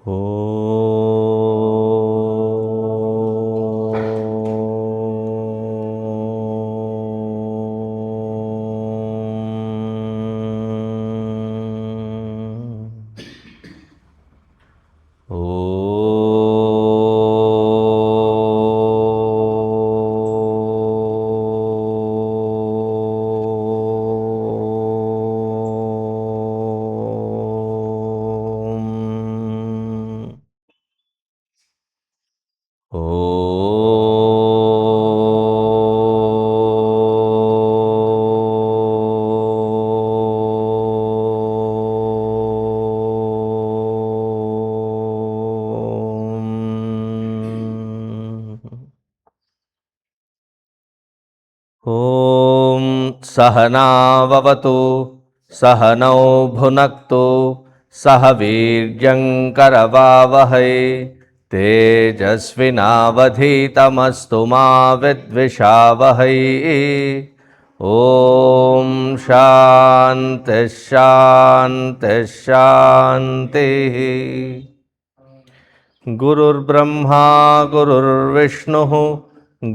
ॐ सहनाववतु सहनौ भुनक्तु सह वीर्यङ्करवावहै तेजस्विनावधीतमस्तु मा विद्विषावहै। ॐ शान्तिः शान्तिः शान्तिः। गुरुर्ब्रह्मा गुरुर्विष्णुः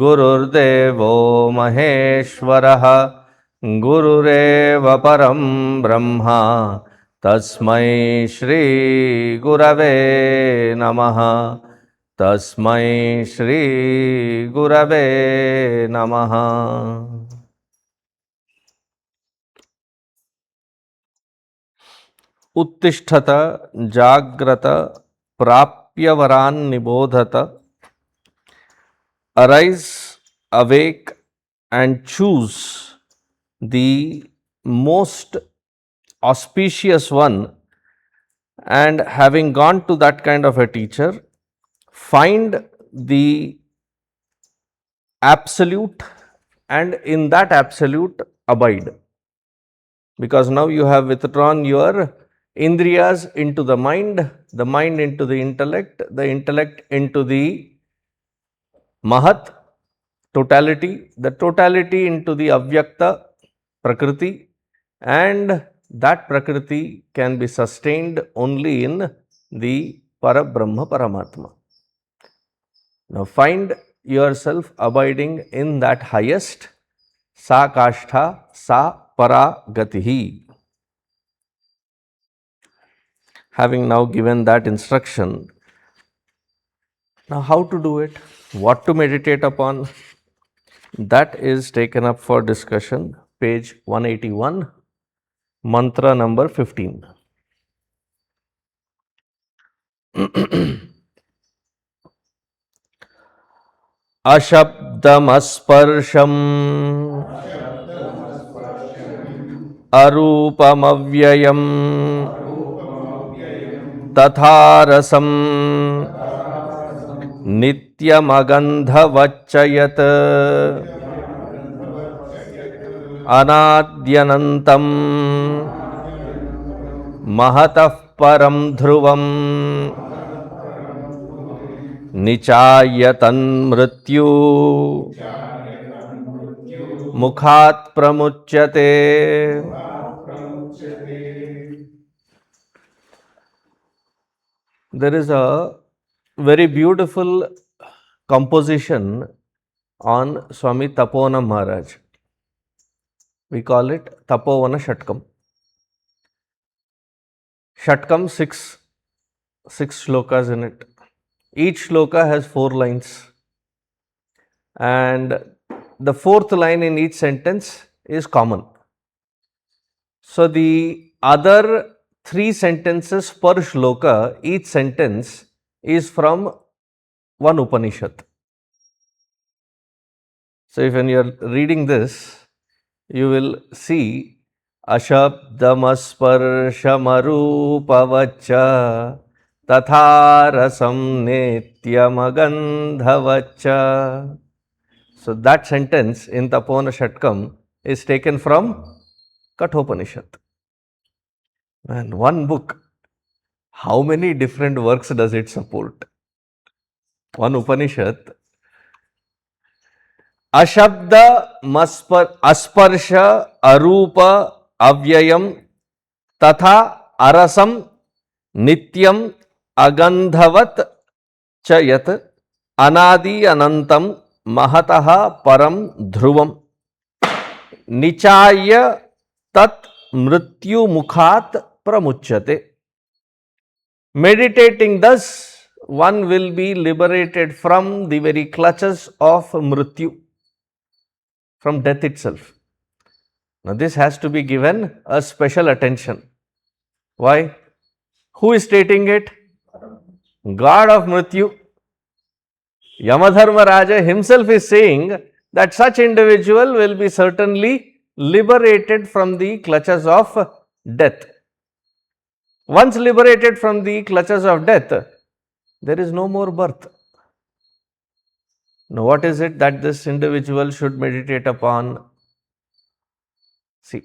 गुरुर्देवो महेश्वरः गुरुरेव परं ब्रह्म तस्मै श्री गुरवे नमः। तस्मै श्री गुरवे नमः। उत्तिष्ठत जाग्रत प्राप्यवरान् निबोधत। Arise, awake, and choose the most auspicious one. And having gone to that kind of a teacher, find the absolute, and in that absolute abide. Because now you have withdrawn your indriyas into the mind into the intellect into the Mahat, totality, the totality into the Avyakta, Prakriti, and that Prakriti can be sustained only in the Parabrahma Paramatma. Now find yourself abiding in that highest, Sa Kashtha, Sa Para Gatihi. Having now given that instruction, now how to do it? What to meditate upon? That is taken up for discussion, page 181, mantra number 15. Ashabdamasparsham arupamavyayam tatharasam nityamagandhavachayat anadyanantam mahatah param dhruvam nichayatan mrityu mukhat pramuchyate. There is a very beautiful composition on Swami Tapona Maharaj. We call it Tapovana Shatkam. Shatkam, six shlokas in it. Each shloka has 4 lines. And the 4th line in each sentence is common. So the other 3 sentences per shloka, each sentence is from one Upanishad. So if when you are reading this, you will see Ashabdamasparshamarupavacha tatharasam nityamagandhavacha. So that sentence in Tapona Shatkam is taken from Kathopanishad. And one book, how many different works does it support? One Upanishad. Ashabda asparsha arupa avyayam tatha arasam nityam agandhavat cha yat anadi anantam mahataha param dhruvam nichaya tat mrityu mukhat pramuchyate. Meditating thus, one will be liberated from the very clutches of mrityu, from death itself. Now, this has to be given a special attention. Why? Who is stating it? God of mrityu. Yamadharma Raja himself is saying that such individual will be certainly liberated from the clutches of death. Once liberated from the clutches of death, there is no more birth. Now, what is it that this individual should meditate upon? See,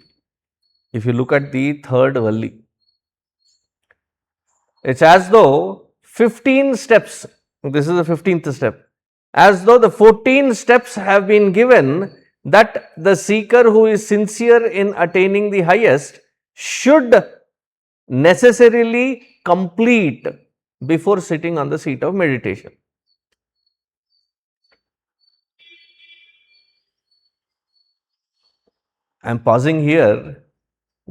if you look at the third valli, it's as though 15 steps, this is the 15th step, as though the 14 steps have been given that the seeker who is sincere in attaining the highest should necessarily complete before sitting on the seat of meditation. I am pausing here,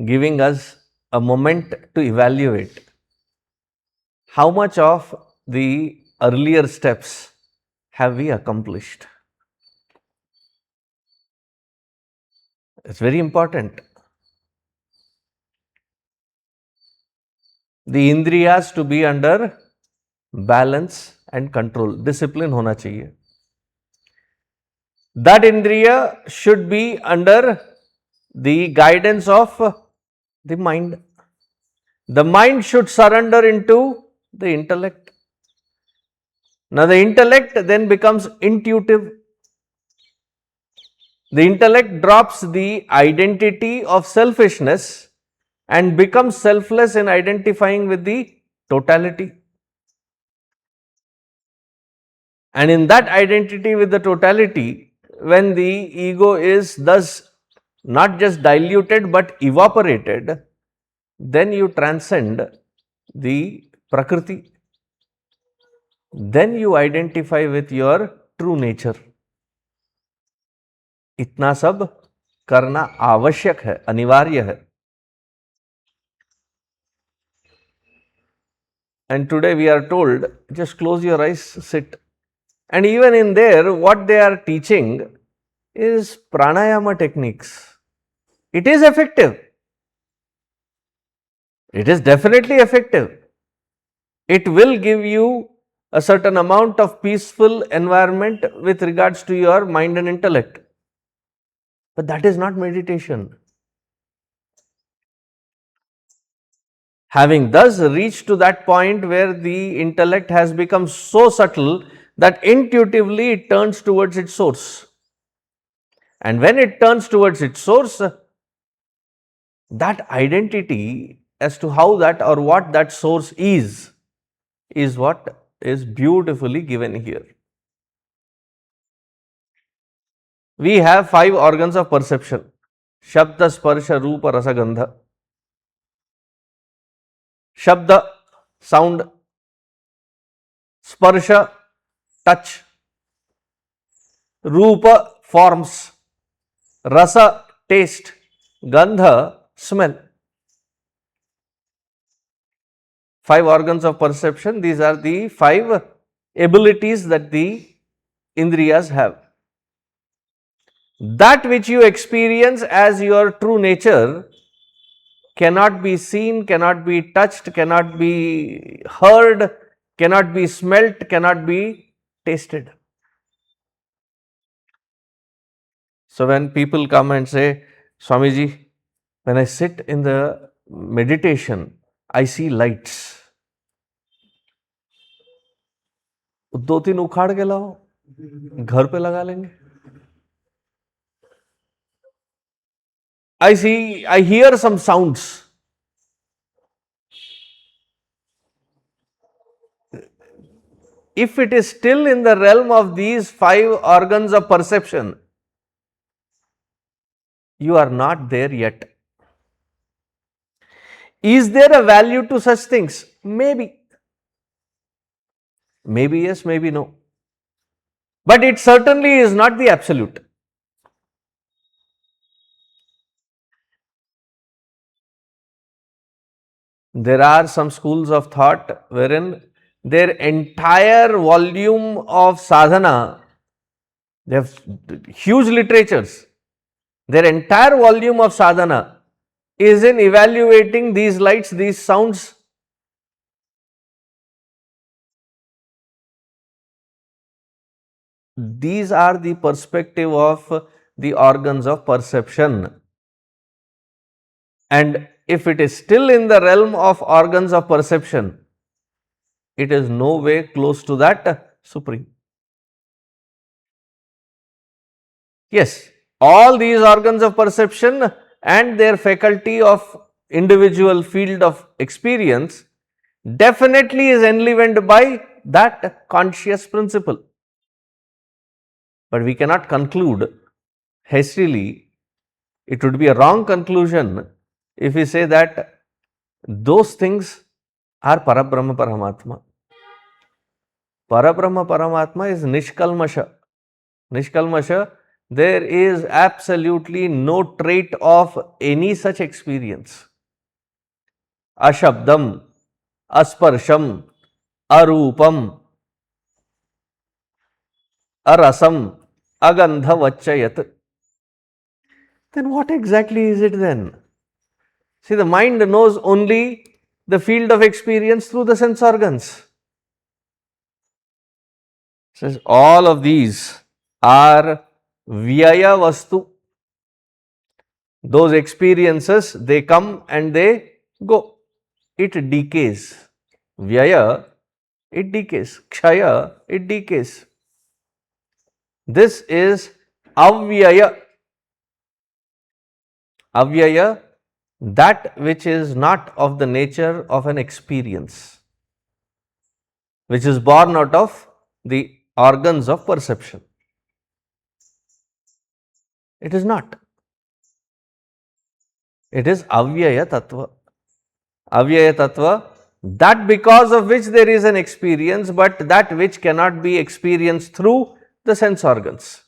giving us a moment to evaluate how much of the earlier steps have we accomplished. It's very important. The indriyas to be under balance and control, discipline hona chahiye. That indriya should be under the guidance of the mind. The mind should surrender into the intellect. Now, the intellect then becomes intuitive. The intellect drops the identity of selfishness and becomes selfless in identifying with the totality. And in that identity with the totality, when the ego is thus not just diluted but evaporated, then you transcend the Prakriti. Then you identify with your true nature. इतना सब करना आवश्यक है, अनिवार्य है. And today we are told, just close your eyes, sit. And even in there, what they are teaching is pranayama techniques. It is effective. It is definitely effective. It will give you a certain amount of peaceful environment with regards to your mind and intellect. But that is not meditation. Having thus reached to that point where the intellect has become so subtle that intuitively it turns towards its source. And when it turns towards its source, that identity as to how that or what that source is what is beautifully given here. We have 5 organs of perception: Shabda, Sparsha, Rupa, Rasa, Gandha. Shabda, sound; Sparsha, touch; Rupa, forms; Rasa, taste; Gandha, smell. 5 organs of perception, these are the 5 abilities that the Indriyas have. That which you experience as your true nature cannot be seen, cannot be touched, cannot be heard, cannot be smelt, cannot be tasted. So, when people come and say, Swamiji, when I sit in the meditation, I see lights. 2-3 उखाड़ के लाओ, घर पे लगा लेंगे. I hear some sounds. If it is still in the realm of these 5 organs of perception, you are not there yet. Is there a value to such things? Maybe. Maybe yes, maybe no. But it certainly is not the absolute. There are some schools of thought wherein their entire volume of sadhana, they have huge literatures, their entire volume of sadhana is in evaluating these lights, these sounds. These are the perspective of the organs of perception. And if it is still in the realm of organs of perception, it is no way close to that supreme. Yes, all these organs of perception and their faculty of individual field of experience definitely is enlivened by that conscious principle. But we cannot conclude hastily. It would be a wrong conclusion if we say that those things are Parabrahma Paramatma. Parabrahma Paramatma is Nishkalmasha. Nishkalmasha, there is absolutely no trait of any such experience. Ashabdam, Asparsham, Arupam, Arasam, Agandha Vachayat. Then what exactly is it then? See, the mind knows only the field of experience through the sense organs. Says all of these are Vyaya Vastu. Those experiences, they come and they go. It decays. Vyaya, it decays. Kshaya, it decays. This is Avyaya. Avyaya, that which is not of the nature of an experience, which is born out of the organs of perception. It is not. It is Avyaya Tattva. Avyaya Tattva, that because of which there is an experience, but that which cannot be experienced through the sense organs.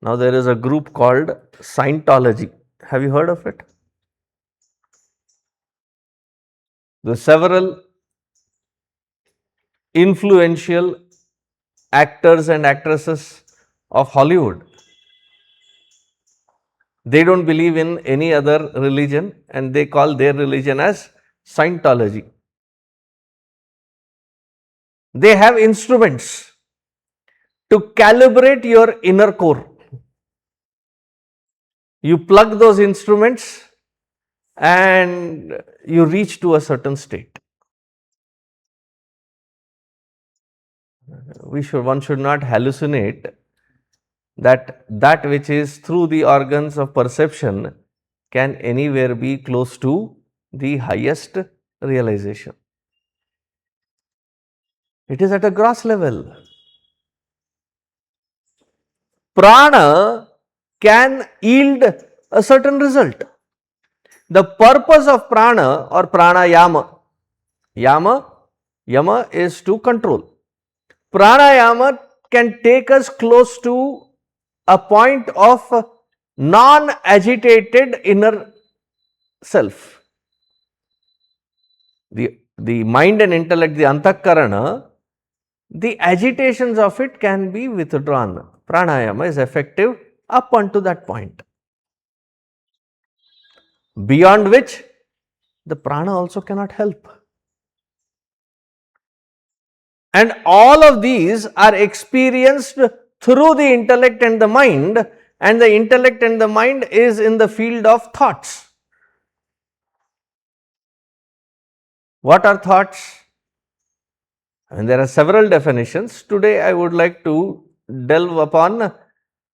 Now there is a group called Scientology. Have you heard of it? The several influential actors and actresses of Hollywood, they don't believe in any other religion and they call their religion as Scientology. They have instruments to calibrate your inner core. You plug those instruments and you reach to a certain state. One should not hallucinate that which is through the organs of perception can anywhere be close to the highest realization. It is at a gross level. Prana can yield a certain result. The purpose of prana or pranayama, yama is to control. Pranayama can take us close to a point of non-agitated inner self. The mind and intellect, the antakarana, the agitations of it can be withdrawn. Pranayama is effective up unto that point, beyond which the prana also cannot help. And all of these are experienced through the intellect and the mind, and the intellect and the mind is in the field of thoughts. What are thoughts? And there are several definitions. Today I would like to delve upon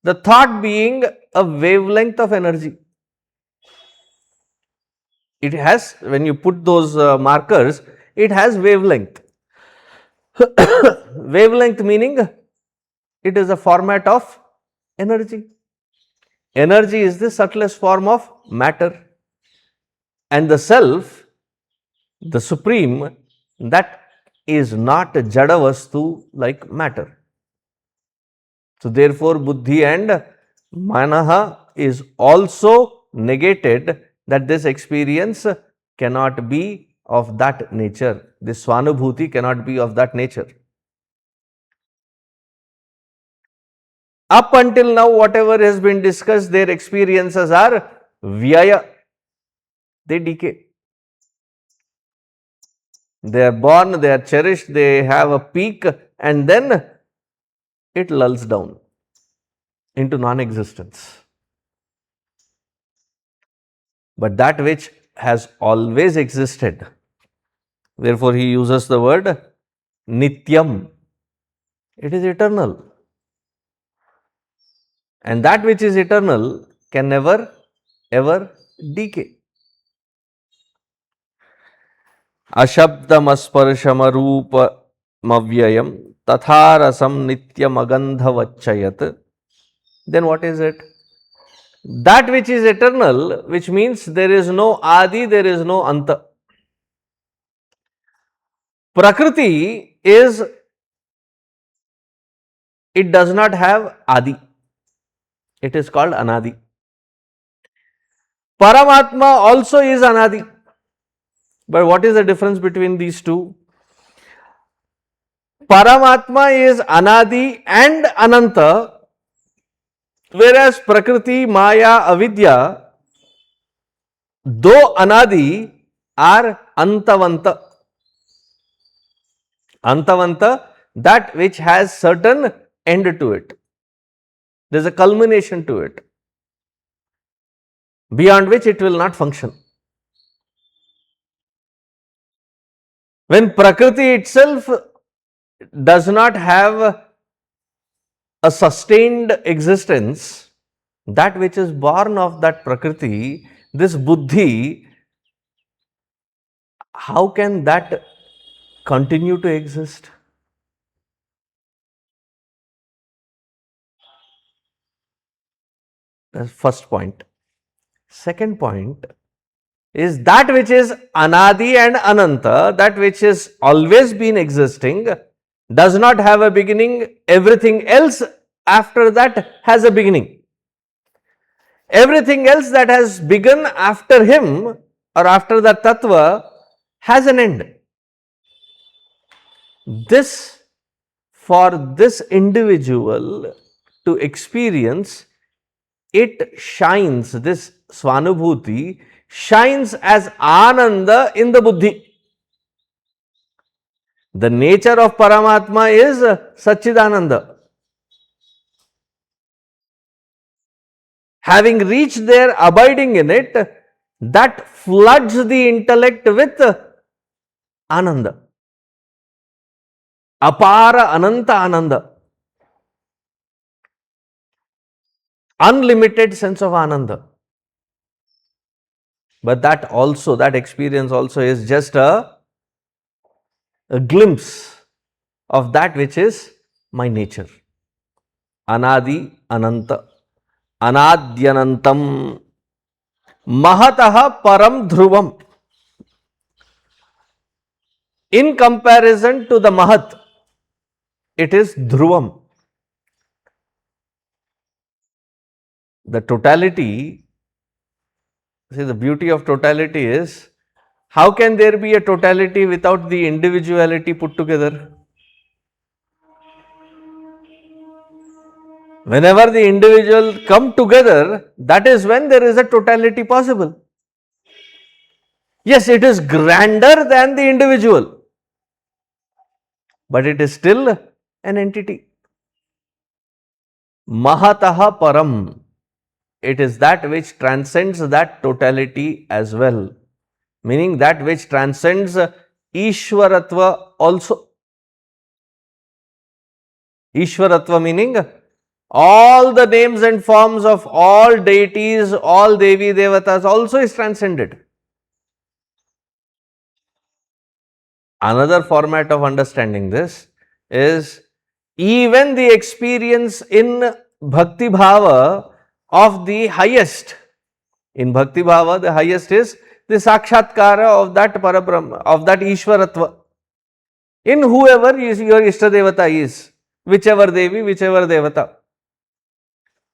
the thought being a wavelength of energy. It has, when you put those markers, it has wavelength. Wavelength meaning it is a format of energy. Energy is the subtlest form of matter. And the self, the supreme, that is not jada vastu like matter. So therefore, buddhi and manaha is also negated, that this experience cannot be of that nature. This swanubhuti cannot be of that nature. Up until now, whatever has been discussed, their experiences are vyaya. They decay. They are born, they are cherished, they have a peak, and then it lulls down into non-existence. But that which has always existed, therefore he uses the word nityam. It is eternal. And that which is eternal can never ever decay. Ashabdamaspарshamarupamayam tatharasam nityamagandhavachayat. Then what is it? That which is eternal, which means there is no adi, there is no anta. Prakriti is, it does not have adi. It is called anadi. Paramatma also is anadi. But what is the difference between these two? Paramatma is anadi and ananta, whereas Prakriti, Maya, Avidya, though anadi, are antavanta. Antavanta, that which has certain end to it. There is a culmination to it, beyond which it will not function. When Prakriti itself does not have a sustained existence, that which is born of that Prakriti, this buddhi, how can that continue to exist? That's first point. Second point is that which is anadi and ananta, that which has always been existing, does not have a beginning. Everything else after that has a beginning. Everything else that has begun after him or after the tattva has an end. This, for this individual to experience, it shines, this svanubhuti shines as ananda in the buddhi. The nature of Paramatma is Satchidananda. Having reached there, abiding in it, that floods the intellect with Ananda. Apara Ananta Ananda. Unlimited sense of Ananda. But that also, that experience also is just a glimpse of that which is my nature. Anadi Ananta. Anadyanantam. Mahataha Param Dhruvam. In comparison to the Mahat, it is Dhruvam. The totality, see, the beauty of totality is, how can there be a totality without the individuality put together? Whenever the individual come together, that is when there is a totality possible. Yes, it is grander than the individual, but it is still an entity. Mahataha Param. It is that which transcends that totality as well. Meaning that which transcends Ishwaratva also. Ishwaratva meaning all the names and forms of all deities, all Devi Devatas also is transcended. Another format of understanding this is even the experience in Bhakti Bhava of the highest. In Bhakti Bhava, the highest is the Sakshatkara of that Parabrahma, of that Ishwaratva. in whoever is your Ishtadevata is, whichever Devi, whichever Devata.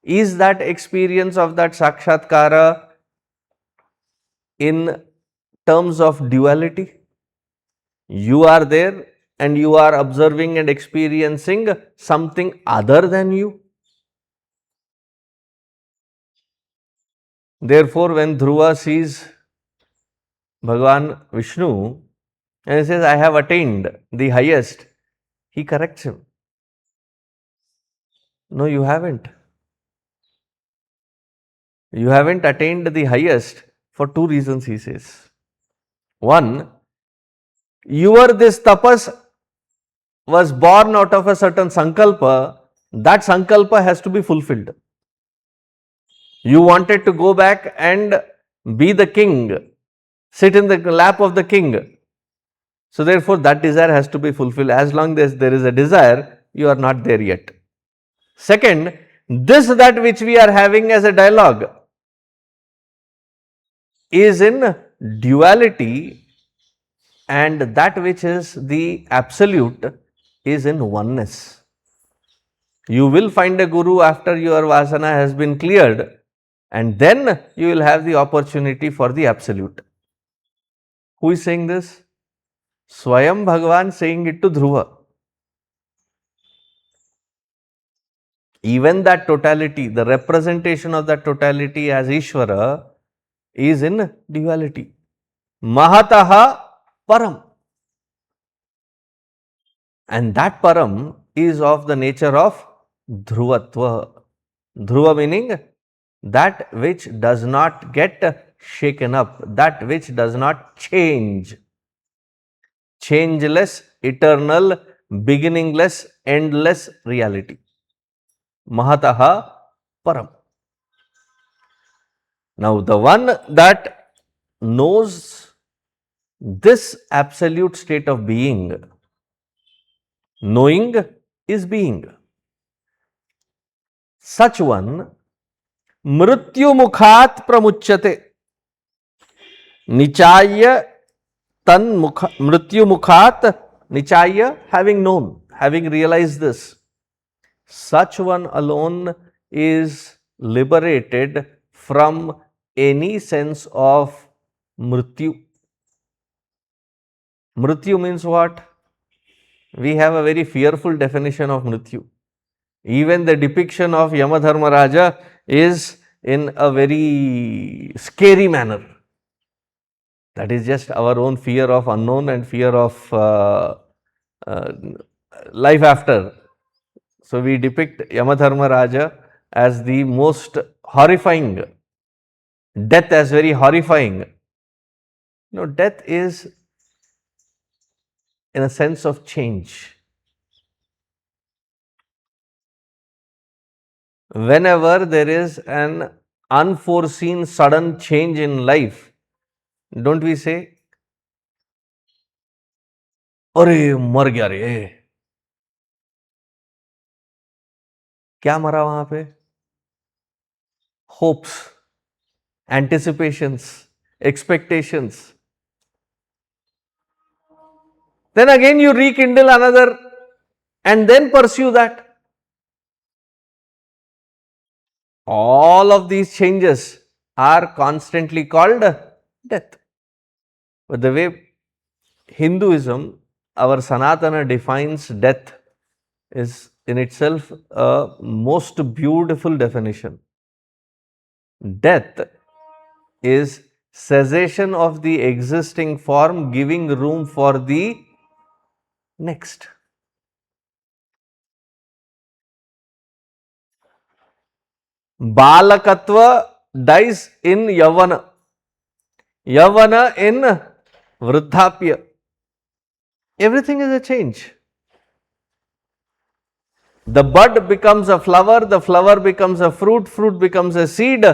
Is that experience of that Sakshatkara in terms of duality? You are there and you are observing and experiencing something other than you. Therefore, when Dhruva sees Bhagavan Vishnu and he says, I have attained the highest, he corrects him. No, you haven't. You haven't attained the highest for two reasons, he says. One, your this tapas was born out of a certain sankalpa, that sankalpa has to be fulfilled. You wanted to go back and be the king, sit in the lap of the king. So therefore, that desire has to be fulfilled. As long as there is a desire, you are not there yet. Second, this that which we are having as a dialogue is in duality, and that which is the absolute is in oneness. You will find a guru after your vasana has been cleared, and then you will have the opportunity for the absolute. Who is saying this? Swayam Bhagavan saying it to Dhruva. Even that totality, the representation of that totality as Ishvara is in duality. Mahataha Param. And that Param is of the nature of Dhruvatva. Dhruva meaning that which does not get shaken up, that which does not change. Changeless, eternal, beginningless, endless reality. Mahataha Param. Now, the one that knows this absolute state of being, knowing is being. Such one, mrityu mukhat pramuchyate. Nichaya tan mrityu mukhat, nichaya, having known, having realized this. Such one alone is liberated from any sense of mrityu. Mrityu means what? We have a very fearful definition of mrityu. Even the depiction of Yamadharmaraja is in a very scary manner. That is just our own fear of unknown and fear of life after. So we depict Yamadharmaraja as the most horrifying, death as very horrifying. No, death is in a sense of change. Whenever there is an unforeseen sudden change in life, don't we say, अरे मर गया रे, क्या मरा वहां पे? Hopes, anticipations, expectations. Then again you rekindle another and then pursue that. All of these changes are constantly called death. But the way Hinduism, our Sanatana, defines death is in itself a most beautiful definition. Death is cessation of the existing form, giving room for the next. Balakatva dies in Yavana, Yavana in Vruddhapya. Everything is a change. The bud becomes a flower, the flower becomes a fruit, fruit becomes a seed.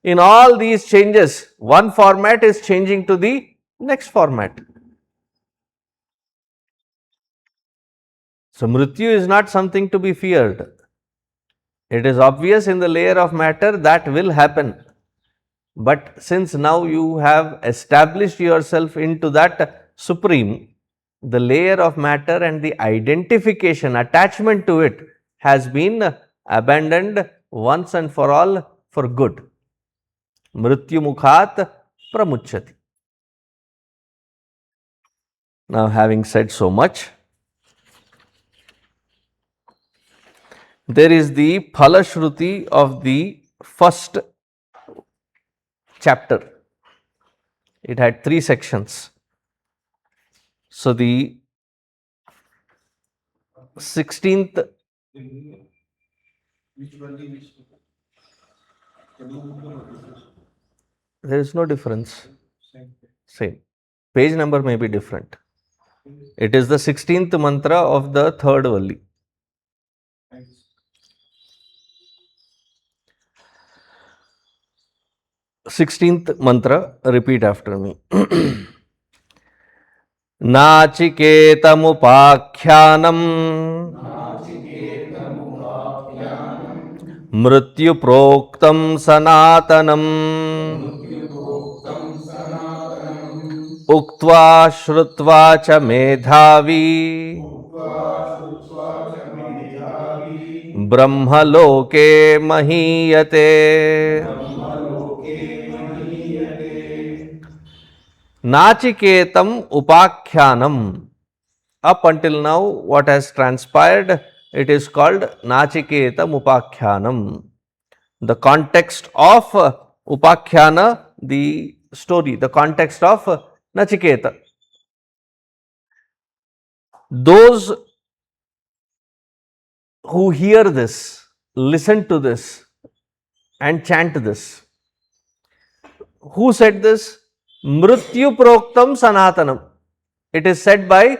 In all these changes, one format is changing to the next format. So, Mrityu is not something to be feared. It is obvious in the layer of matter that will happen. But since now you have established yourself into that Supreme, the layer of matter and the identification, attachment to it has been abandoned once and for all for good. Mrityu mukhat pramuchyati. Now, having said so much, there is the Phalashruti of the first chapter. It had 3 sections. So, the 16th, there is no difference. Same. Page number may be different. It is the 16th mantra of the third Valli. 16th mantra, repeat after me. नाचिकेतमुपाख्यानम् मृत्युप्रोक्तं सनातनम् उक्त्वा श्रुत्वा च मेधावी ब्रह्मलोके महीयते. Nachiketam Upakhyanam. Up until now, what has transpired, it is called Nachiketam Upakhyanam. The context of Upakhyana, the story, the context of Nachiketa. Those who hear this, listen to this and chant this. Who said this? Mrityu Proktam Sanatanam. It is said by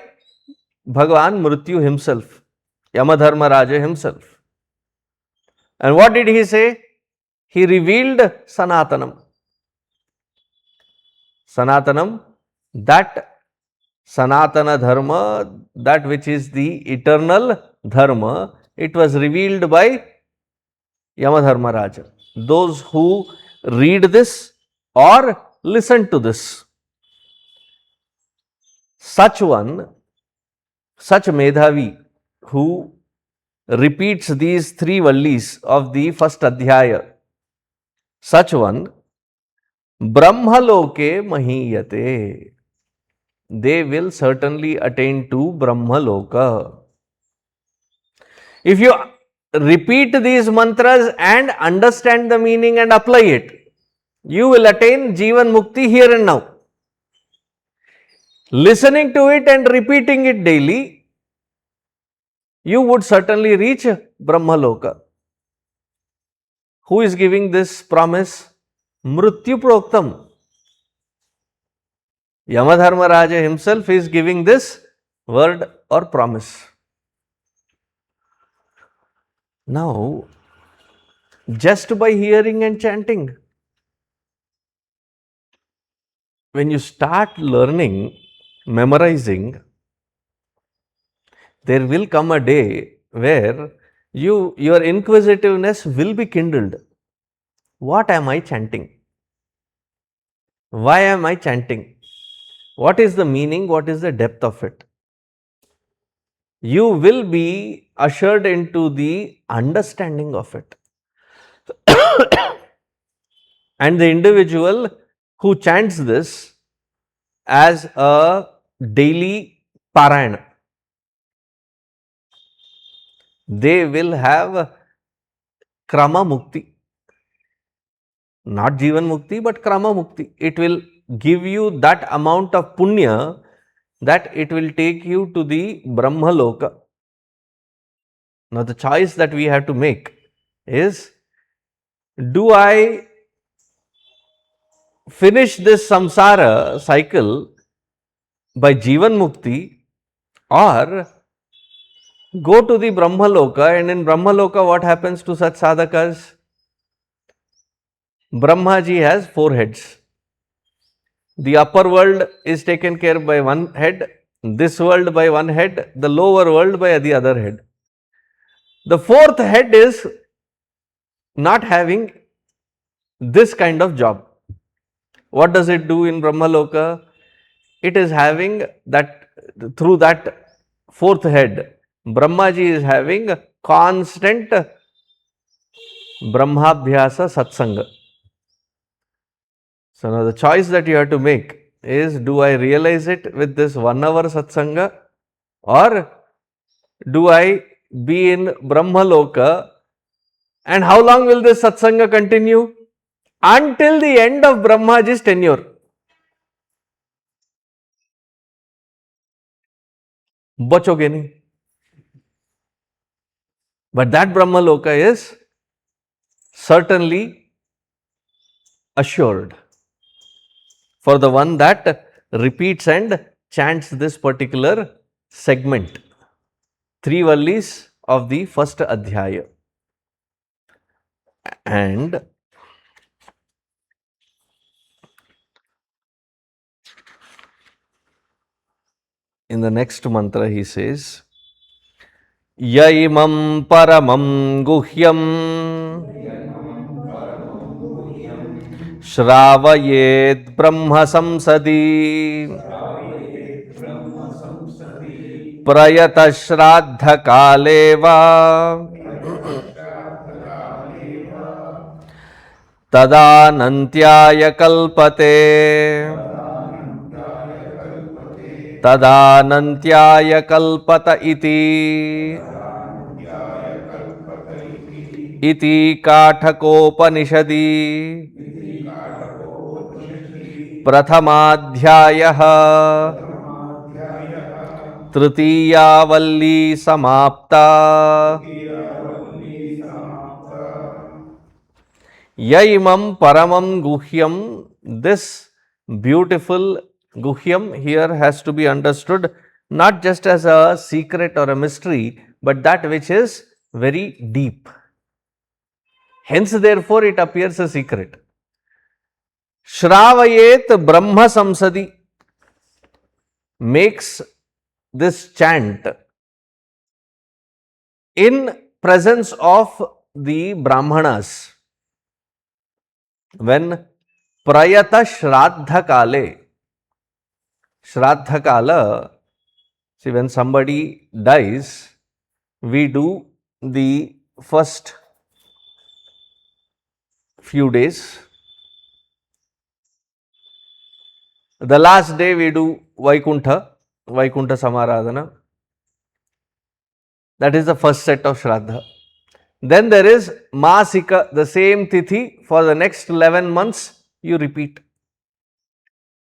Bhagavan Mrityu himself, Yamadharmaraja himself. And what did he say? He revealed Sanatanam. Sanatanam, that Sanatana Dharma, that which is the eternal Dharma, it was revealed by Yamadharmaraja. Those who read this or listen to this. Such one, such Medhavi who repeats these 3 vallis of the first adhyaya, such one, Brahmaloke mahiyate. They will certainly attain to Brahmaloka. If you repeat these mantras and understand the meaning and apply it, you will attain Jivan Mukti here and now. Listening to it and repeating it daily, you would certainly reach Brahmaloka. Who is giving this promise? Mrityu Proktam. Yamadharmaraja himself is giving this word or promise. Now, just by hearing and chanting, when you start learning, memorizing, there will come a day where your inquisitiveness will be kindled. What am I chanting? Why am I chanting? What is the meaning? What is the depth of it? You will be ushered into the understanding of it. And the individual who chants this as a daily parayana, they will have krama mukti. Not Jivan Mukti, but Krama Mukti. It will give you that amount of punya that it will take you to the Brahma Loka. Now, the choice that we have to make is, do I finish this samsara cycle by Jivan Mukti or go to the Brahma Loka? And in Brahma Loka, what happens to such sadhakas? Brahma ji has 4 heads. The upper world is taken care by one head, this world by one head, the lower world by the other head. The 4th head is not having this kind of job. What does it do in Brahmaloka? It is having that through that fourth head, Brahmaji is having constant Brahmabhyasa Satsanga. So now the choice that you have to make is, do I realize it with this 1 hour Satsanga, or do I be in Brahmaloka? And how long will this Satsanga continue? Until the end of Brahmaji's tenure. बचोगे नहीं. But that Brahmaloka is certainly assured for the one that repeats and chants this particular segment, 3 vallis of the first adhyaya. And in the next mantra he says, Yaimam paramam guhyam Shravayet Brahma Samsadi Prayata Shraddha Kaleva Tadanantyaya Kalpate Tadanantyaya Kalpata iti Kathopanishadi Prathamadhyayah Tritiya Valli Samapta Yaimam Paramam Guhyam. This beautiful Guhyam here has to be understood not just as a secret or a mystery, but that which is very deep. Hence, therefore, it appears a secret. Shravayet Brahma Samsadi makes this chant in presence of the Brahmanas. When Prayata Shraddha Kale, Shraddha Kala, see, when somebody dies, we do the first few days. The last day we do Vaikuntha Samaradhana. That is the first set of Shraddha. Then there is Masika, the same Tithi for the next 11 months you repeat.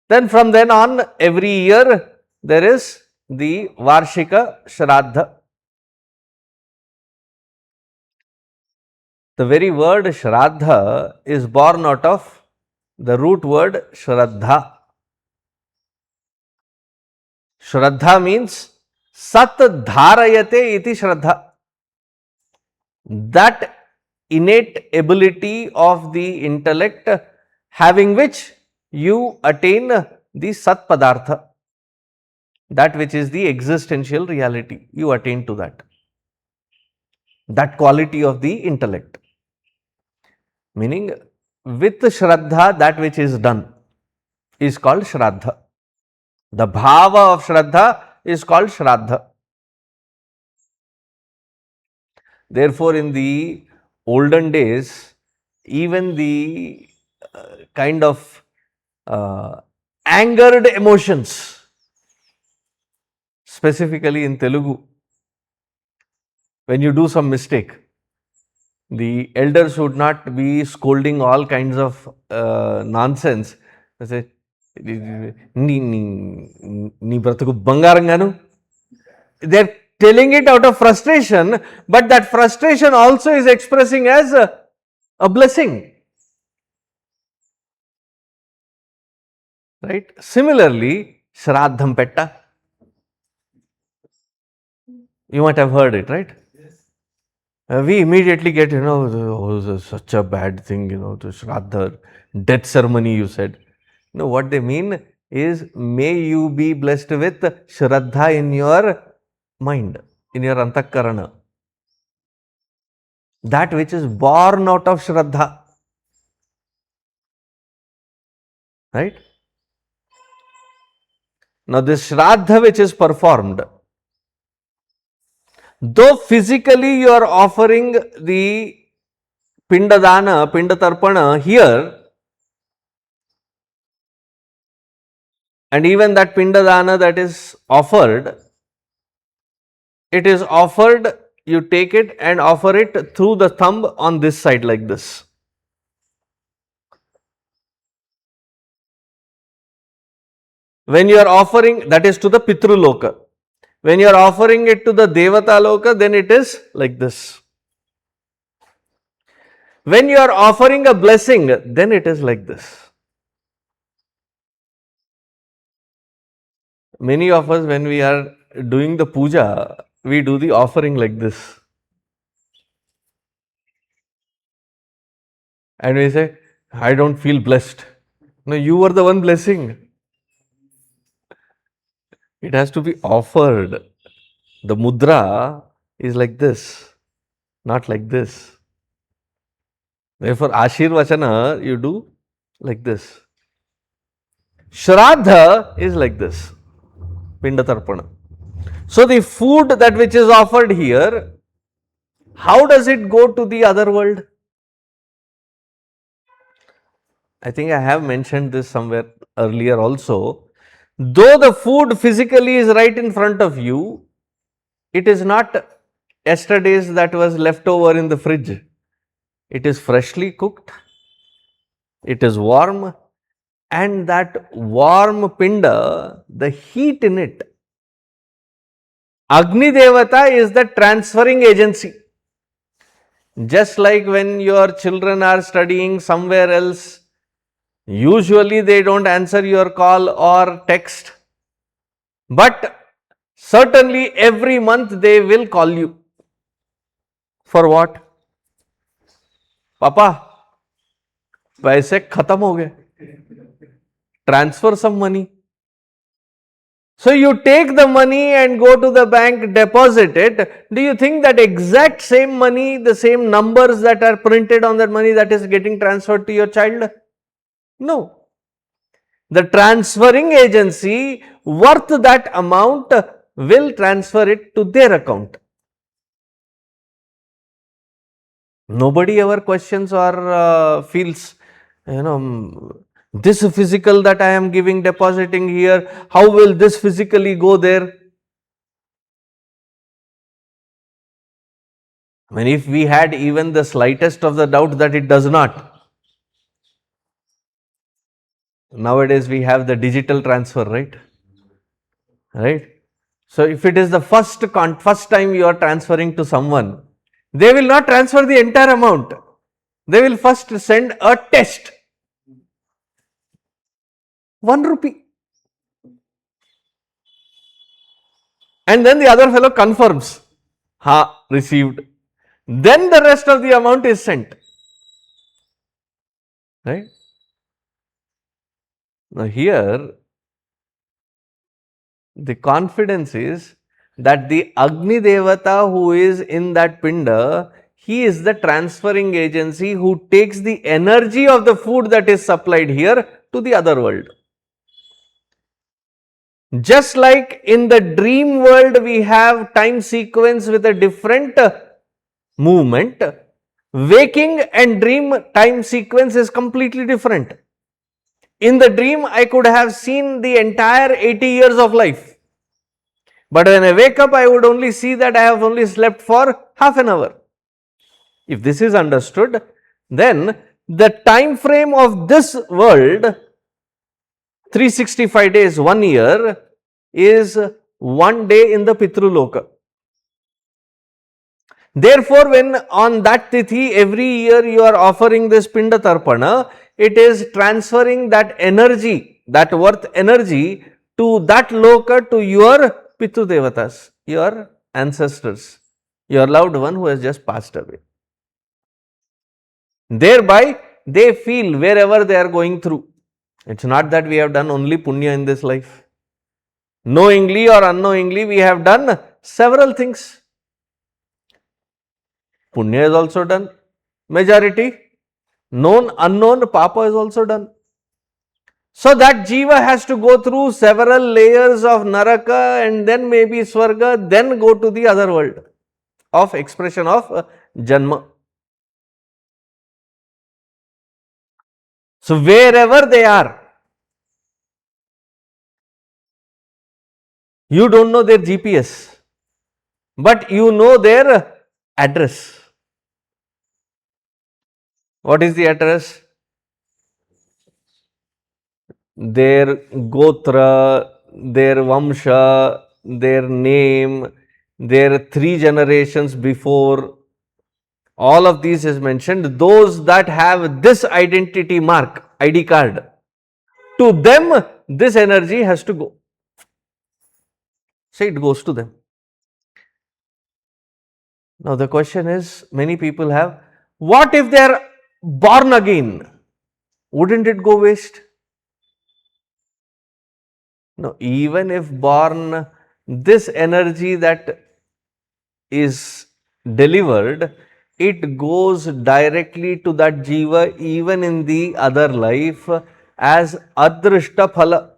Then from then on, every year there is the Varshika Shraddha. The very word Shraddha is born out of the root word Shraddha. Shraddha means Sat Dharayate iti Shraddha. That innate ability of the intellect, having which you attain the Sat Padartha, that which is the existential reality, you attain to that. That quality of the intellect. Meaning, with Shraddha, that which is done is called Shraddha. The bhava of Shraddha is called Shraddha. Therefore, in the olden days, even the kind of angered emotions, specifically in Telugu, when you do some mistake, the elders would not be scolding all kinds of nonsense. They say, "Nee bratuku bangaranganu." They're telling it out of frustration, but that frustration also is expressing as a blessing. Right? Similarly, Shraddham Petta. You might have heard it, right? We immediately get, oh, such a bad thing, the Shraddha, death ceremony, you said. No, what they mean is, may you be blessed with Shraddha in your mind, in your Antakarana. That which is born out of Shraddha. Right? Now this Shraddha which is performed, though physically you are offering the Pindadana, Pindatarpana here, and even that Pindadana that is offered, it is offered, you take it and offer it through the thumb on this side like this. When you are offering, that is to the Pitru Loka. When you are offering it to the Devata Loka, then it is like this. When you are offering a blessing, then it is like this. Many of us, when we are doing the puja, we do the offering like this. And we say, I don't feel blessed. No, you were the one blessing. It has to be offered. The mudra is like this, not like this. Therefore, Ashirvachana, you do like this. Shraddha is like this, Pindatarpana. So, the food that which is offered here, how does it go to the other world? I think I have mentioned this somewhere earlier also. Though the food physically is right in front of you, it is not yesterday's that was left over in the fridge. It is freshly cooked, it is warm, and that warm pinda, the heat in it, Agni Devata is the transferring agency. Just like when your children are studying somewhere else, usually they don't answer your call or text, but certainly every month they will call you. For what? Papa, पैसे खत्म हो गए. Transfer some money. So you take the money and go to the bank, deposit it. Do you think that exact same money, the same numbers that are printed on that money, that is getting transferred to your child? No. The transferring agency worth that amount will transfer it to their account. Nobody ever questions or feels, this physical that I am giving, depositing here, how will this physically go there? I mean, if we had even the slightest of the doubt that it does not, nowadays we have the digital transfer, right? Right? So, if it is the first time you are transferring to someone, they will not transfer the entire amount. They will first send a test. 1 rupee. And then the other fellow confirms. Ha, received. Then the rest of the amount is sent. Right? Now here, the confidence is that the Agni Devata who is in that Pinda, he is the transferring agency who takes the energy of the food that is supplied here to the other world. Just like in the dream world we have time sequence with a different movement, waking and dream time sequence is completely different. In the dream, I could have seen the entire 80 years of life. But when I wake up, I would only see that I have only slept for half an hour. If this is understood, then the time frame of this world, 365 days, 1 year, is 1 day in the Pitru Loka. Therefore, when on that tithi every year you are offering this Pinda Tarpana, it is transferring that energy, that worth energy to that loka, to your Pitu Devatas, your ancestors, your loved one who has just passed away. Thereby, they feel wherever they are going through. It's not that we have done only punya in this life. Knowingly or unknowingly, we have done several things. Punya is also done, majority. Known, unknown, papa is also done. So that jiva has to go through several layers of naraka and then maybe swarga, then go to the other world of expression of janma. So wherever they are, you don't know their GPS, but you know their address. What is the address? Their gotra, their vamsha, their name, their 3 generations before, all of these is mentioned. Those that have this identity mark, ID card, to them this energy has to go. So it goes to them. Now the question is, many people have, what if they are born again? Wouldn't it go waste? No, even if born, this energy that is delivered, it goes directly to that jiva even in the other life as adrishta phala.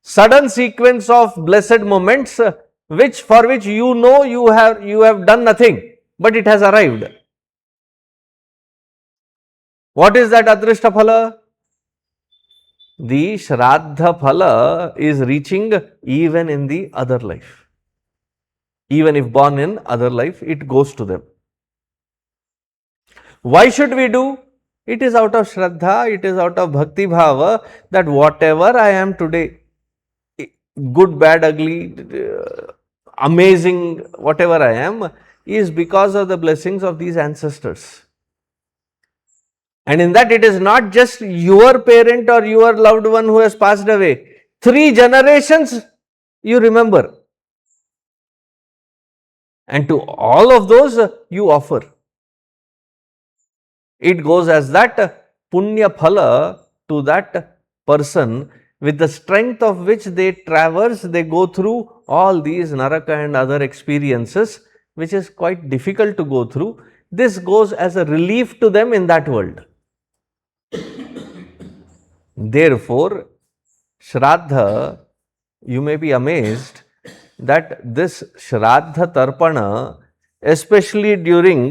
Sudden sequence of blessed moments which for which you have done nothing, but it has arrived. What is that adrishta phala? The shraddha phala is reaching even in the other life. Even if born in other life, it goes to them. Why should we do? It is out of shraddha, it is out of bhakti bhava that whatever I am today, good, bad, ugly, amazing, whatever I am, is because of the blessings of these ancestors. And in that, it is not just your parent or your loved one who has passed away. 3 generations you remember. And to all of those you offer. It goes as that punya phala to that person, with the strength of which they traverse, they go through all these naraka and other experiences, which is quite difficult to go through. This goes as a relief to them in that world. Therefore, Shraddha, you may be amazed that this Shraddha Tarpana, especially during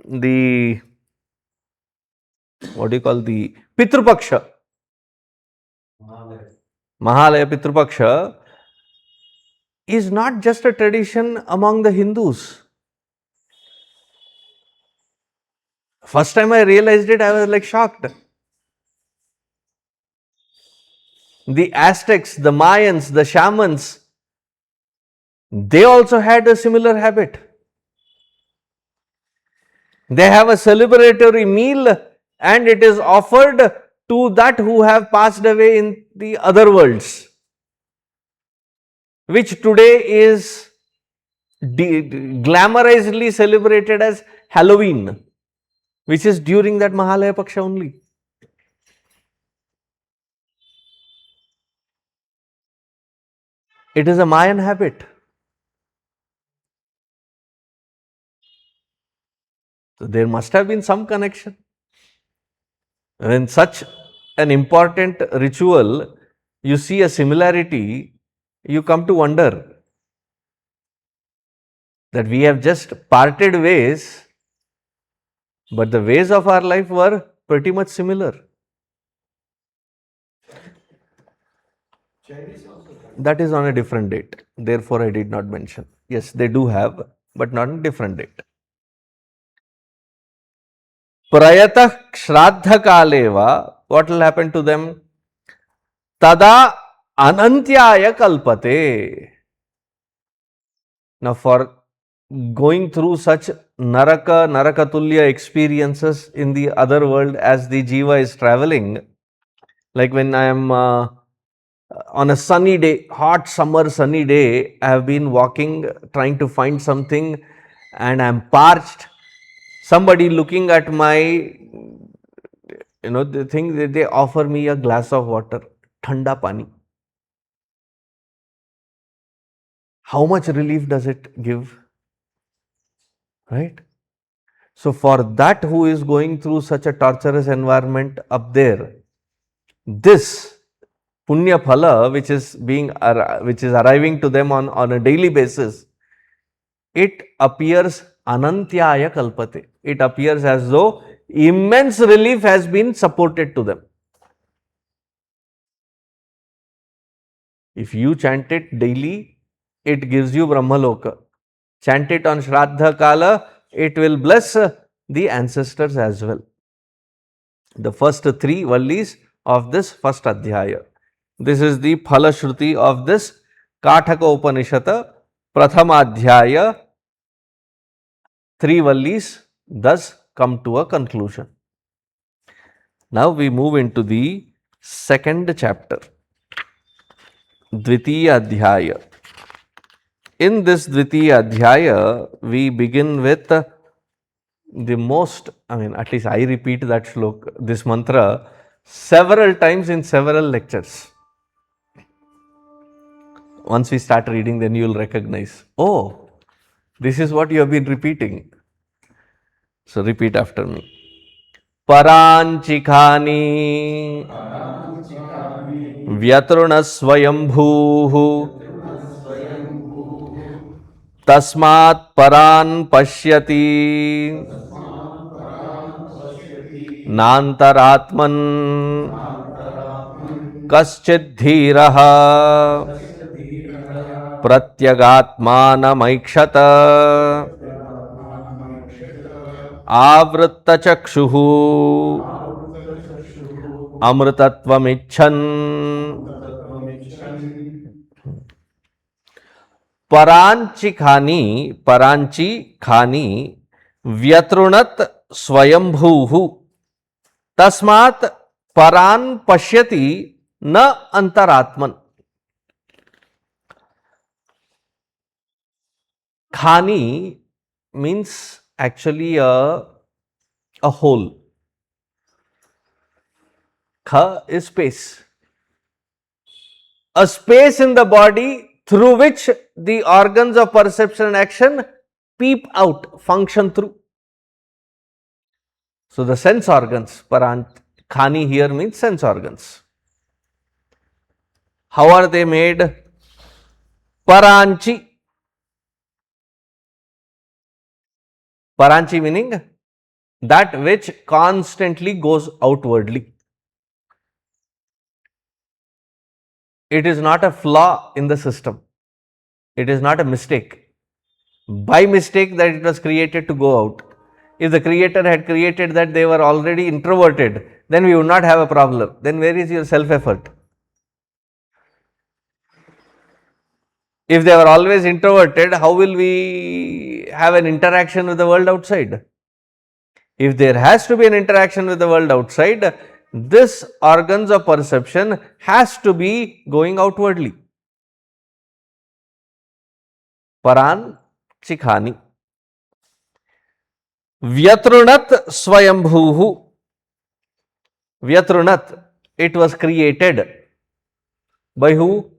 the, what do you call, the Pitrupaksha, Mahalaya Pitrupaksha, is not just a tradition among the Hindus. First time I realized it, I was like shocked. The Aztecs, the Mayans, the shamans, they also had a similar habit. They have a celebratory meal and it is offered to that who have passed away in the other worlds, which today is glamorizedly celebrated as Halloween, which is during that Mahalaya Paksha only. It is a Mayan habit. So there must have been some connection. When such an important ritual, you see a similarity, you come to wonder that we have just parted ways, but the ways of our life were pretty much similar. That is on a different date. Therefore, I did not mention. Yes, they do have, but not on a different date. Prayatah Shraddha Kaleva, what will happen to them? Tada Anantyaya Kalpate. Now, for going through such Narakatulya experiences in the other world as the Jiva is traveling, like when I am on a sunny day, hot summer sunny day, I have been walking trying to find something and I am parched. Somebody looking at my, the thing that they offer me a glass of water, thanda pani. How much relief does it give? Right? So, for that who is going through such a torturous environment up there, this punya phala, which is arriving to them on a daily basis, it appears anantyaya kalpate. It appears as though immense relief has been supported to them. If you chant it daily, it gives you Brahmaloka. Chant it on Shraddha Kala, it will bless the ancestors as well. The first three vallis of this first adhyaya. This is the Phala Shruti of this Kathaka Upanishad, Prathamadhyaya. Three vallis thus come to a conclusion. Now we move into the second chapter, Dvitiya Adhyaya. In this Dvitiya Adhyaya, we begin with the most, at least I repeat that shlok, this mantra, several times in several lectures. Once we start reading, then you will recognize, oh, this is what you have been repeating. So repeat after me. Paranchikani Vyatrunasvayambhuh Tasmat Paran Pashyati Nantaratman Kaschidhiraha Pratyagatmanamaikshat Avrittachakshuhu Amritatvam Paranchi khani Vyatrunat Swayambhuhu Tasmat Paran Pashyati Na Antaratman. Khani means actually a hole. Kha is space. A space in the body through which the organs of perception and action peep out, function through. So the sense organs, khani here means sense organs. How are they made? Paranchi. Paranchi meaning that which constantly goes outwardly. It is not a flaw in the system. It is not a mistake. By mistake that it was created to go out. If the creator had created that they were already introverted, then we would not have a problem. Then where is your self-effort? If they were always introverted, how will we have an interaction with the world outside? If there has to be an interaction with the world outside, this organs of perception has to be going outwardly. Paran Chikhani. Vyatrunat Swayambhuhu. Vyatrunat, it was created. By who?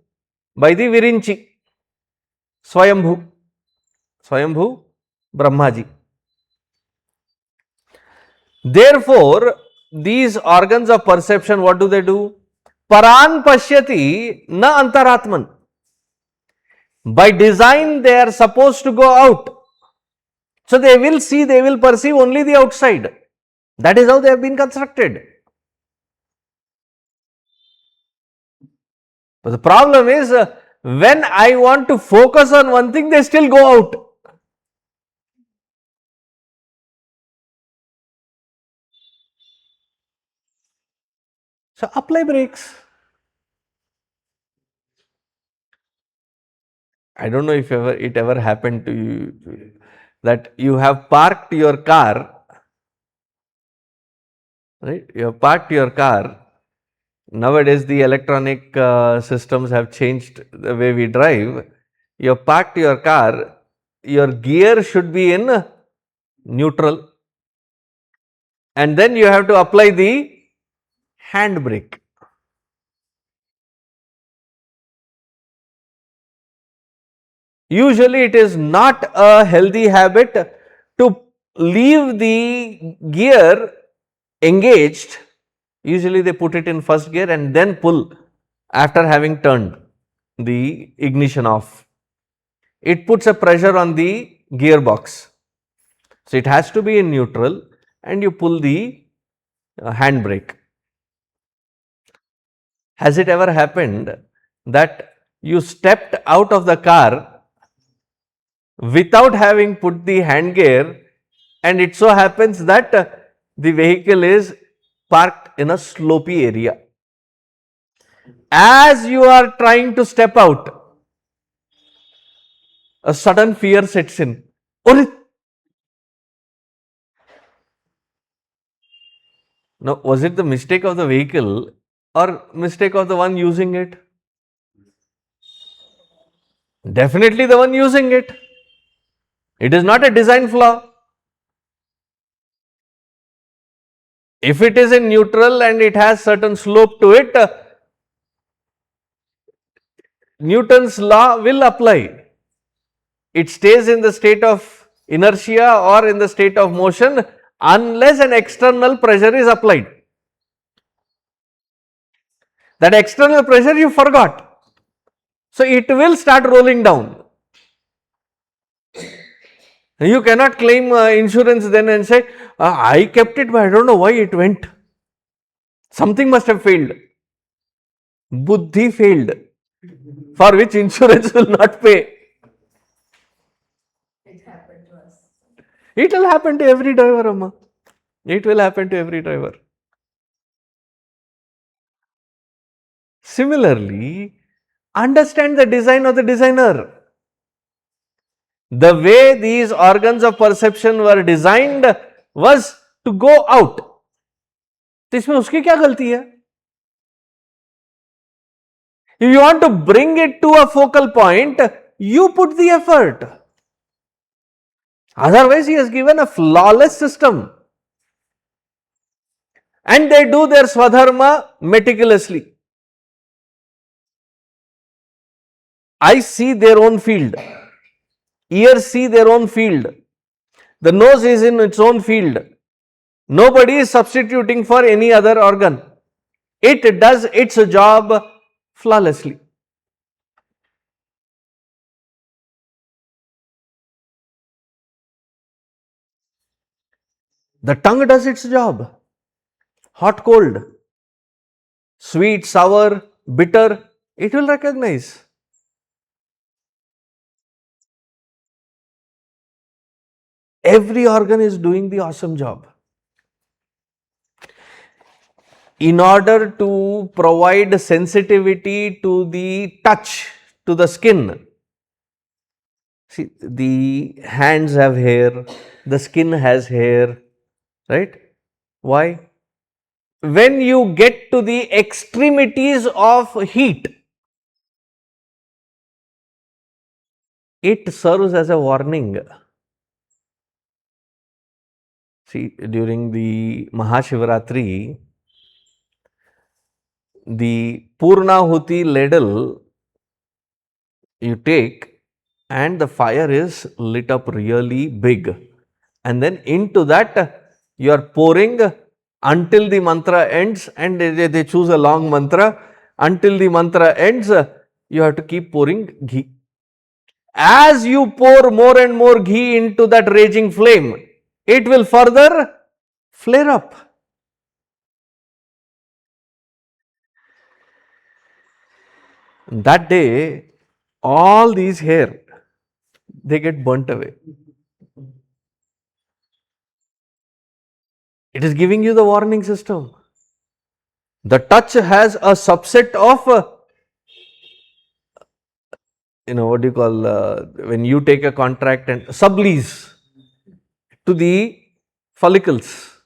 By the Virinchi. Swayambhu. Swayambhu, Brahmaji. Therefore, these organs of perception, what do? Paran Pashyati na Antaratman. By design, they are supposed to go out. So they will see, they will perceive only the outside. That is how they have been constructed. But the problem is, when I want to focus on one thing, they still go out. So apply brakes. I don't know if it ever happened to you that you have parked your car, right? You have parked your car. Nowadays, the electronic systems have changed the way we drive. You have parked your car, your gear should be in neutral, and then you have to apply the handbrake. Usually, it is not a healthy habit to leave the gear engaged Usually they put it in first gear and then pull after having turned the ignition off. It puts a pressure on the gearbox. So it has to be in neutral and you pull the handbrake. Has it ever happened that you stepped out of the car without having put the hand gear, and it so happens that the vehicle is parked in a slopey area? As you are trying to step out, a sudden fear sets in. Or no, was it the mistake of the vehicle or mistake of the one using it? Definitely the one using it. It is not a design flaw. If it is in neutral and it has certain slope to it, Newton's law will apply. It stays in the state of inertia or in the state of motion unless an external pressure is applied. That external pressure you forgot. So it will start rolling down. You cannot claim insurance then and say, I kept it, but I don't know why it went. Something must have failed. Buddhi failed, for which insurance will not pay. It happened to us. It will happen to every driver, Amma. It will happen to every driver. Similarly, understand the design of the designer. The way these organs of perception were designed was to go out. तो इसमें उसकी क्या गलती है? If you want to bring it to a focal point, you put the effort. Otherwise, he has given a flawless system. And they do their swadharma meticulously. Eyes see their own field. Ears see their own field. The nose is in its own field. Nobody is substituting for any other organ. It does its job flawlessly. The tongue does its job. Hot, cold, sweet, sour, bitter, it will recognize. Every organ is doing the awesome job. In order to provide sensitivity to the touch, to the skin, see, the hands have hair, the skin has hair, right? Why? When you get to the extremities of heat, it serves as a warning. See, during the Mahashivaratri, the Purnahuti ladle you take and the fire is lit up really big, and then into that you are pouring until the mantra ends, and they choose a long mantra. Until the mantra ends, you have to keep pouring ghee. As you pour more and more ghee into that raging flame, it will further flare up. That day, all these hair, they get burnt away. It is giving you the warning system. The touch has a subset of, what do you call, when you take a contract and sublease to the follicles.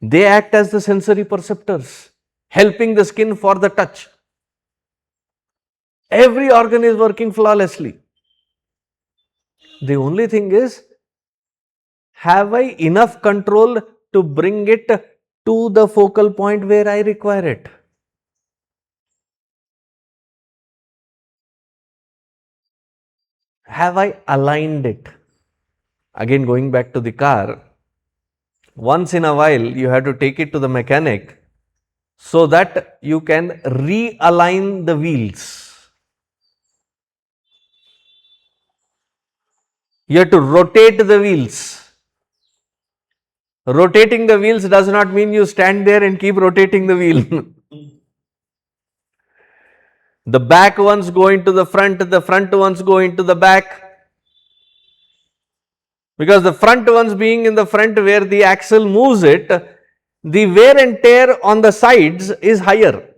They act as the sensory perceptors, helping the skin for the touch. Every organ is working flawlessly. The only thing is, have I enough control to bring it to the focal point where I require it? Have I aligned it? Again, going back to the car, once in a while you have to take it to the mechanic so that you can realign the wheels. You have to rotate the wheels. Rotating the wheels does not mean you stand there and keep rotating the wheel. The back ones go into the front ones go into the back. Because the front ones being in the front where the axle moves it, the wear and tear on the sides is higher.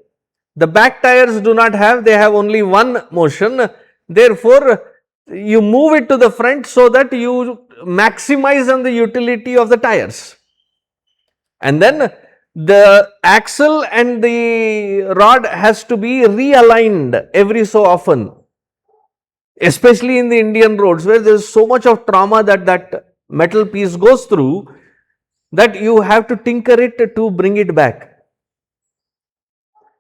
The back tires do not have, they have only one motion. Therefore, you move it to the front so that you maximize on the utility of the tires. And then the axle and the rod has to be realigned every so often, especially in the Indian roads where there is so much of trauma that metal piece goes through, that you have to tinker it to bring it back.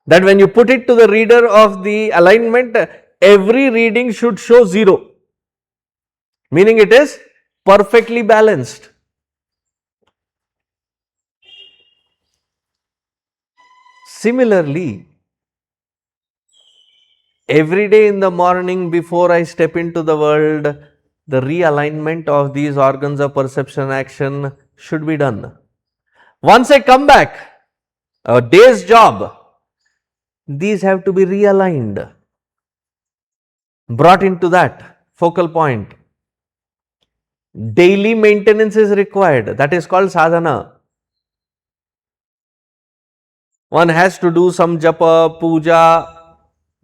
That when you put it to the reader of the alignment, every reading should show 0, meaning it is perfectly balanced. Similarly, every day in the morning before I step into the world, the realignment of these organs of perception action should be done. Once I come back, a day's job, these have to be realigned, brought into that focal point. Daily maintenance is required. That is called sadhana. One has to do some japa, puja,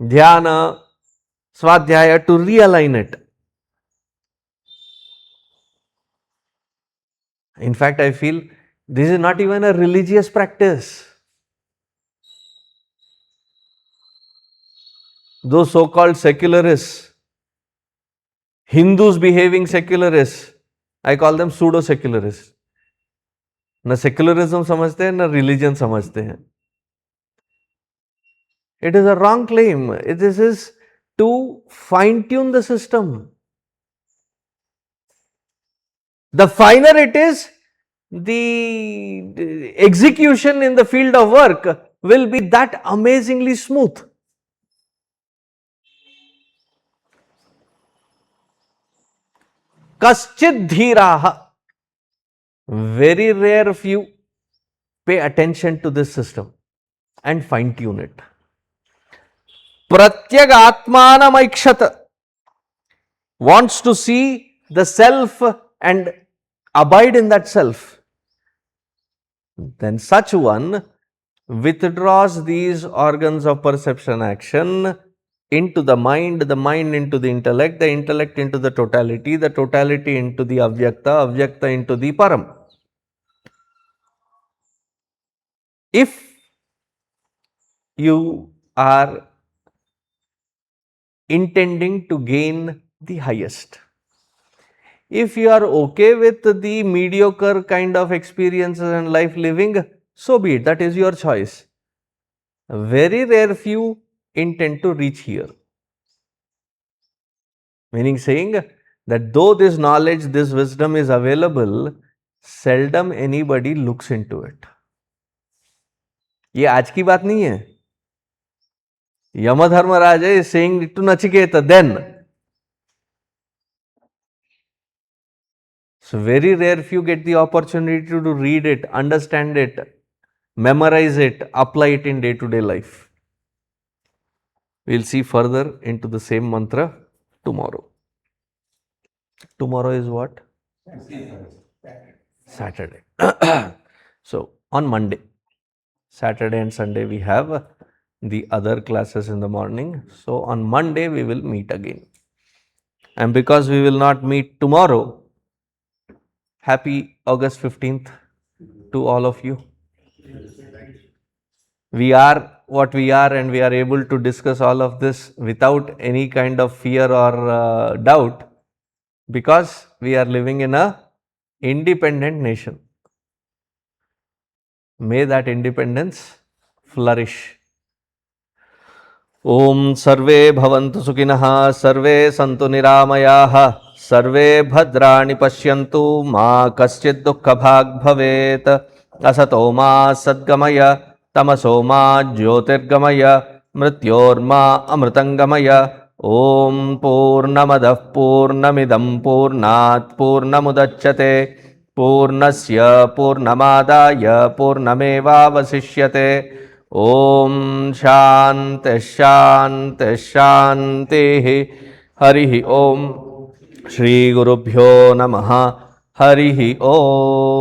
dhyana, swadhyaya to realign it. In fact, I feel this is not even a religious practice. Those so-called secularists, Hindus behaving secularists, I call them pseudo-secularists. न secularism समझते हैं न religion समझते हैं. It is a wrong claim. This is to fine-tune the system. The finer it is, the execution in the field of work will be that amazingly smooth. Kaschid dhiraha. Very rare few pay attention to this system and fine-tune it. Pratyag atmanamaikshat wants to see the self and abide in that self. Then such one withdraws these organs of perception action into the mind into the intellect into the totality into the avyakta into the param. If you are intending to gain the highest, if you are okay with the mediocre kind of experiences and life living, so be it, that is your choice. Very rare few intend to reach here. Meaning saying that though this knowledge, this wisdom is available, seldom anybody looks into it. ये आज की बात नहीं है. Yamadharmaraja is saying to Nachiketa then. So very rare few get the opportunity to read it, understand it, memorize it, apply it in day-to-day life. We'll see further into the same mantra tomorrow. Tomorrow is what? Saturday. So on Monday, Saturday and Sunday we have the other classes in the morning. So on Monday we will meet again. And because we will not meet tomorrow, happy August 15th to all of you. We are what we are and we are able to discuss all of this without any kind of fear or doubt, because we are living in a independent nation. May that independence flourish. Om Sarve Bhavantu Sukhinah, Sarve Santu Niramayaha, Sarve Bhadrani Pashyantu, Ma Kaschid Dukkha Bhag Bhavet, Asato Ma Sadgamaya, तमसो मा ज्योतिर्गमय मृत्योर्मा अमृतंगमय। ओम पूर्णमदः पूर्णमिदं पूर्णात् पूर्णमुदच्यते पूर्णस्य पूर्णमादाय पूर्णमेवावशिष्यते। ओम शांति शांति शांति। हरि ओम। श्री गुरुभ्यो नमः। हरि ओम।